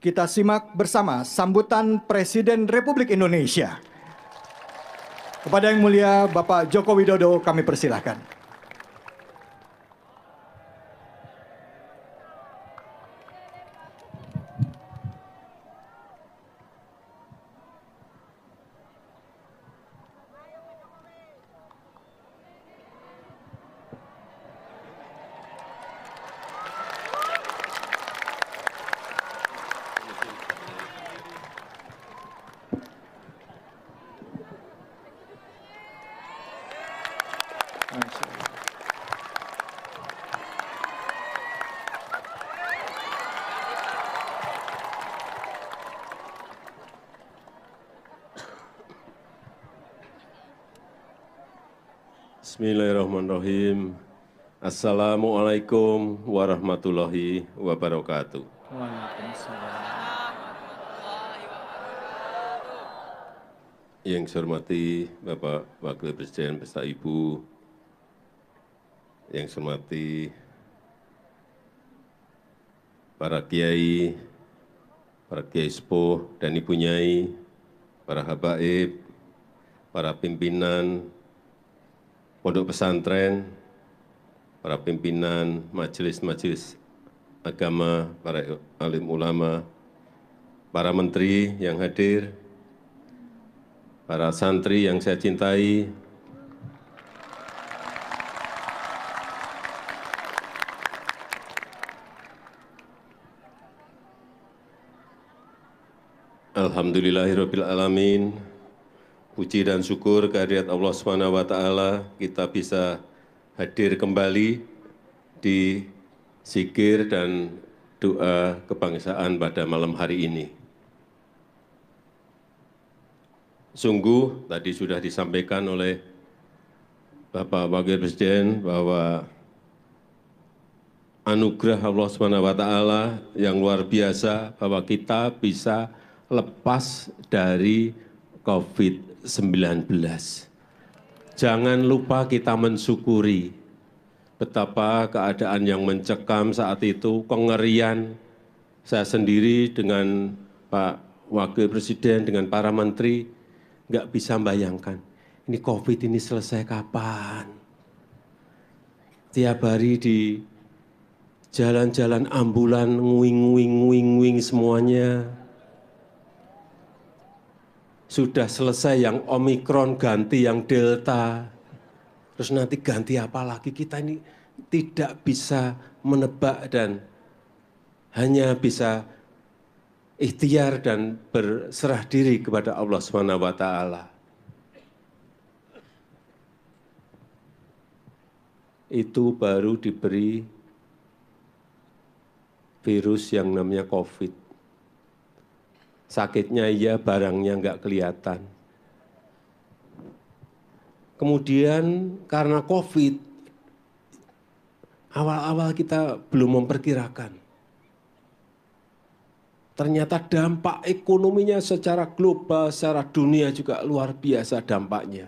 kita simak bersama sambutan Presiden Republik Indonesia. Kepada Yang Mulia Bapak Joko Widodo kami persilahkan. Bismillahirrahmanirrahim. Assalamualaikum warahmatullahi wabarakatuh. Yang saya hormati Bapak Wakil Presiden beserta Ibu, yang saya hormati para kiai sepuh dan ibu nyai, para habaib, para pimpinan pondok pesantren, para pimpinan majelis-majelis agama, para alim ulama, para menteri yang hadir, para santri yang saya cintai, alhamdulillahirabbil alamin. Puji dan syukur kehadirat Allah SWT, kita bisa hadir kembali di zikir dan doa kebangsaan pada malam hari ini. Sungguh tadi sudah disampaikan oleh Bapak Wakil Presiden bahwa anugerah Allah SWT yang luar biasa bahwa kita bisa lepas dari COVID-19. Jangan lupa kita mensyukuri betapa keadaan yang mencekam saat itu, kengerian. Saya sendiri dengan Pak Wakil Presiden, dengan para menteri, nggak bisa membayangkan, ini COVID ini selesai kapan. Tiap hari di jalan-jalan ambulan, nguing semuanya. Sudah selesai yang Omikron, ganti yang Delta. Terus nanti ganti apa lagi, kita ini tidak bisa menebak dan hanya bisa ikhtiar dan berserah diri kepada Allah SWT. Itu baru diberi virus yang namanya COVID. Sakitnya iya, barangnya enggak kelihatan. Kemudian karena COVID, awal-awal kita belum memperkirakan. Ternyata dampak ekonominya secara global, secara dunia juga luar biasa dampaknya.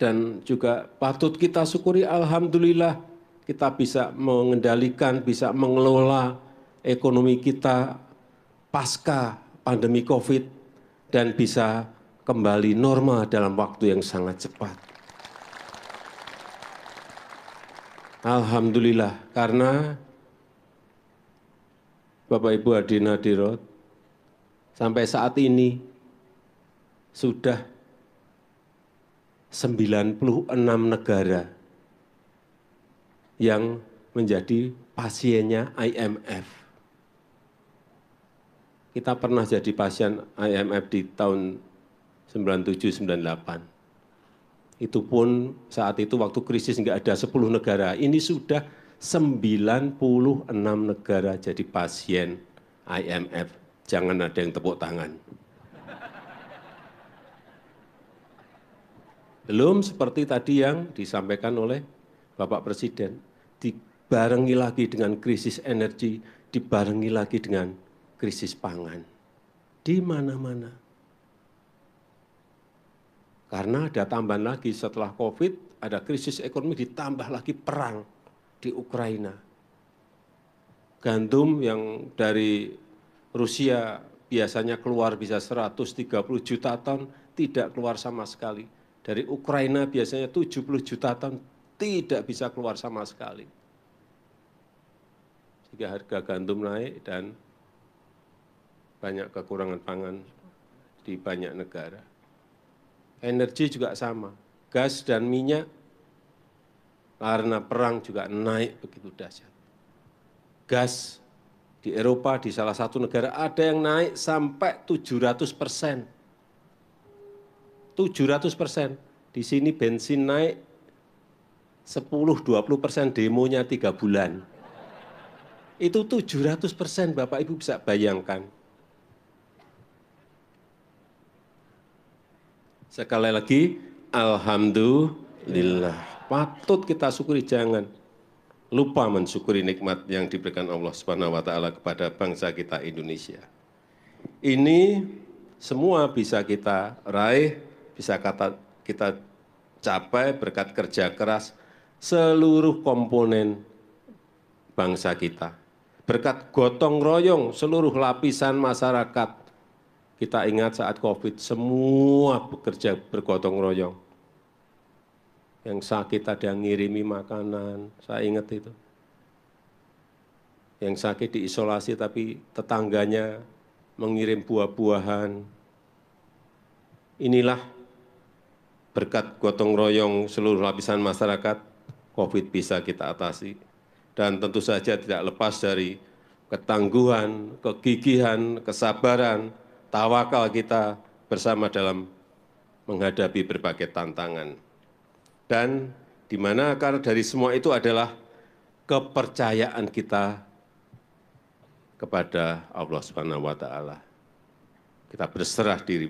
Dan juga patut kita syukuri, alhamdulillah kita bisa mengendalikan, bisa mengelola ekonomi kita pasca pandemi COVID dan bisa kembali normal dalam waktu yang sangat cepat. Alhamdulillah, karena Bapak Ibu hadirin hadirat, sampai saat ini sudah 96 negara yang menjadi pasiennya IMF. Kita pernah jadi pasien IMF di tahun 97-98. Itu pun saat itu waktu krisis nggak ada 10 negara. Ini sudah 96 negara jadi pasien IMF. Jangan ada yang tepuk tangan. Belum seperti tadi yang disampaikan oleh Bapak Presiden. Dibarengi lagi dengan krisis energi, dibarengi lagi dengan krisis pangan di mana-mana. Karena ada tambahan lagi setelah COVID, ada krisis ekonomi, ditambah lagi perang di Ukraina. Gandum yang dari Rusia biasanya keluar bisa 130 juta ton, tidak keluar sama sekali. Dari Ukraina biasanya 70 juta ton, tidak bisa keluar sama sekali. Sehingga harga gandum naik dan banyak kekurangan pangan di banyak negara. Energi juga sama, gas dan minyak karena perang juga naik begitu dahsyat. Gas di Eropa, di salah satu negara ada yang naik sampai 700%. 700%. Di sini bensin naik 10-20%, demonya 3 bulan. Itu 700%, Bapak Ibu bisa bayangkan. Sekali lagi, alhamdulillah. Patut kita syukuri, jangan lupa mensyukuri nikmat yang diberikan Allah Subhanahu wa taala kepada bangsa kita Indonesia. Ini semua bisa kita raih, bisa kita capai berkat kerja keras seluruh komponen bangsa kita. Berkat gotong royong seluruh lapisan masyarakat. Kita ingat saat Covid semua bekerja bergotong royong. Yang sakit ada yang ngirimi makanan, saya ingat itu. Yang sakit diisolasi tapi tetangganya mengirim buah-buahan. Inilah berkat gotong royong seluruh lapisan masyarakat, Covid bisa kita atasi. Dan tentu saja tidak lepas dari ketangguhan, kegigihan, kesabaran, tawakal kita bersama dalam menghadapi berbagai tantangan. Dan di mana akar dari semua itu adalah kepercayaan kita kepada Allah Subhanahu wa taala. Kita berserah diri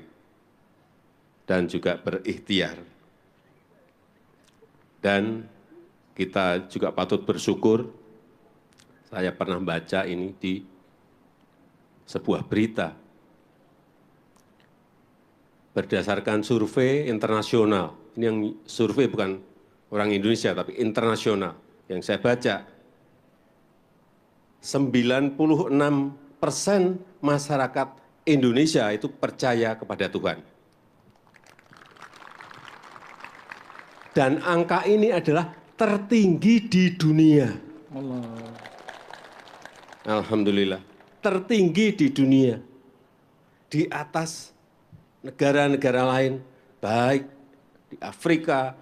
dan juga berikhtiar. Dan kita juga patut bersyukur. Saya pernah baca ini di sebuah berita. Berdasarkan survei internasional, ini yang survei bukan orang Indonesia, tapi internasional, yang saya baca, 96% masyarakat Indonesia itu percaya kepada Tuhan. Dan angka ini adalah tertinggi di dunia. Alhamdulillah, tertinggi di dunia. Di atas negara-negara lain, baik di Afrika,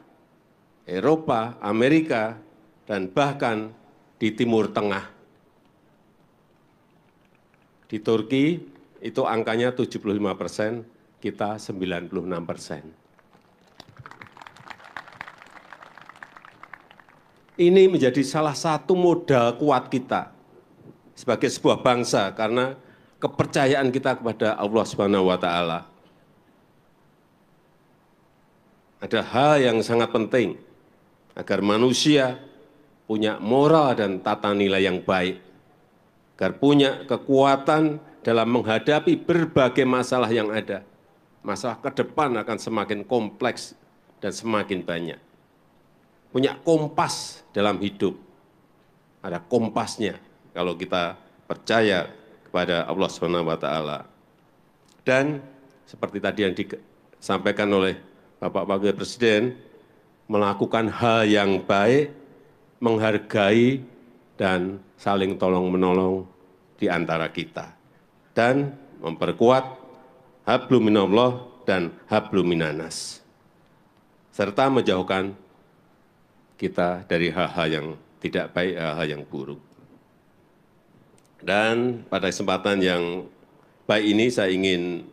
Eropa, Amerika, dan bahkan di Timur Tengah. Di Turki itu angkanya 75%, kita 96%. Ini menjadi salah satu modal kuat kita sebagai sebuah bangsa karena kepercayaan kita kepada Allah Subhanahu wa taala. Ada hal yang sangat penting agar manusia punya moral dan tata nilai yang baik, agar punya kekuatan dalam menghadapi berbagai masalah yang ada. Masalah ke depan akan semakin kompleks dan semakin banyak. Punya kompas dalam hidup, ada kompasnya kalau kita percaya kepada Allah Subhanahu wa taala. Dan seperti tadi yang disampaikan oleh Bapak Wakil Presiden, melakukan hal yang baik, menghargai, dan saling tolong-menolong di antara kita. Dan memperkuat hablum minallah dan hablum minanas. Serta menjauhkan kita dari hal-hal yang tidak baik, hal-hal yang buruk. Dan pada kesempatan yang baik ini saya ingin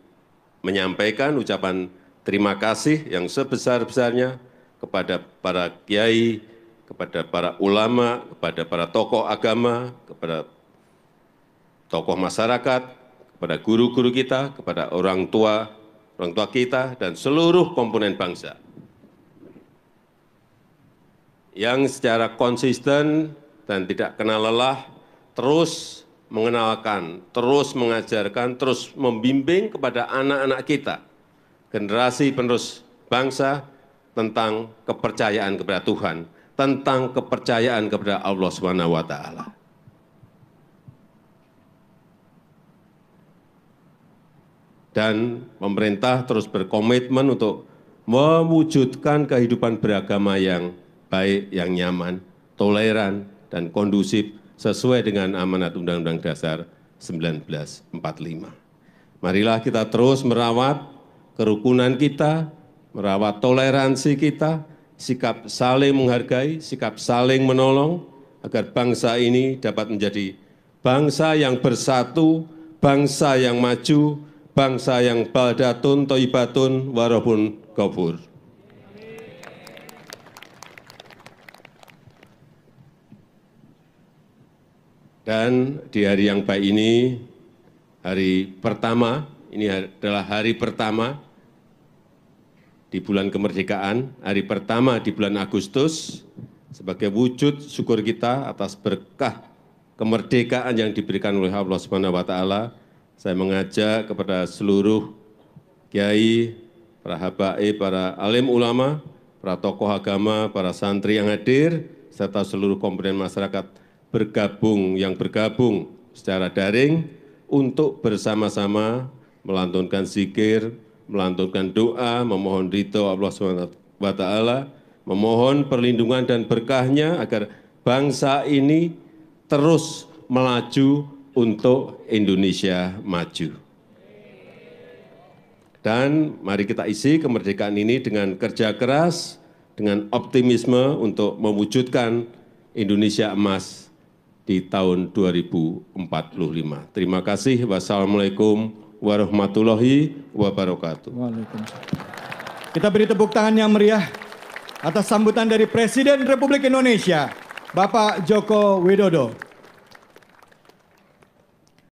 menyampaikan ucapan terima kasih yang sebesar-besarnya kepada para kiai, kepada para ulama, kepada para tokoh agama, kepada tokoh masyarakat, kepada guru-guru kita, kepada orang tua kita, dan seluruh komponen bangsa yang secara konsisten dan tidak kenal lelah terus mengenalkan, terus mengajarkan, terus membimbing kepada anak-anak kita, generasi penerus bangsa, tentang kepercayaan kepada Tuhan, tentang kepercayaan kepada Allah Subhanahu wa taala. Dan pemerintah terus berkomitmen untuk mewujudkan kehidupan beragama yang baik, yang nyaman, toleran, dan kondusif sesuai dengan amanat Undang-Undang Dasar 1945. Marilah kita terus merawat kerukunan kita, merawat toleransi kita, sikap saling menghargai, sikap saling menolong, agar bangsa ini dapat menjadi bangsa yang bersatu, bangsa yang maju, bangsa yang baldatun, toibatun, warahun, ghafur. Dan di hari yang baik ini, hari pertama, ini adalah hari pertama di bulan kemerdekaan, hari pertama di bulan Agustus, sebagai wujud syukur kita atas berkah kemerdekaan yang diberikan oleh Allah Subhanahu wa Ta'ala. Saya mengajak kepada seluruh kiai, para habaib, para alim ulama, para tokoh agama, para santri yang hadir, serta seluruh komponen masyarakat yang bergabung secara daring untuk bersama-sama melantunkan zikir, melantunkan doa, memohon ridho Allah SWT, memohon perlindungan dan berkahnya agar bangsa ini terus melaju untuk Indonesia maju. Dan mari kita isi kemerdekaan ini dengan kerja keras, dengan optimisme untuk mewujudkan Indonesia emas di tahun 2045. Terima kasih. Wassalamualaikum warahmatullahi wabarakatuh. Waalaikumsalam. Kita beri tepuk tangan yang meriah atas sambutan dari Presiden Republik Indonesia, Bapak Joko Widodo.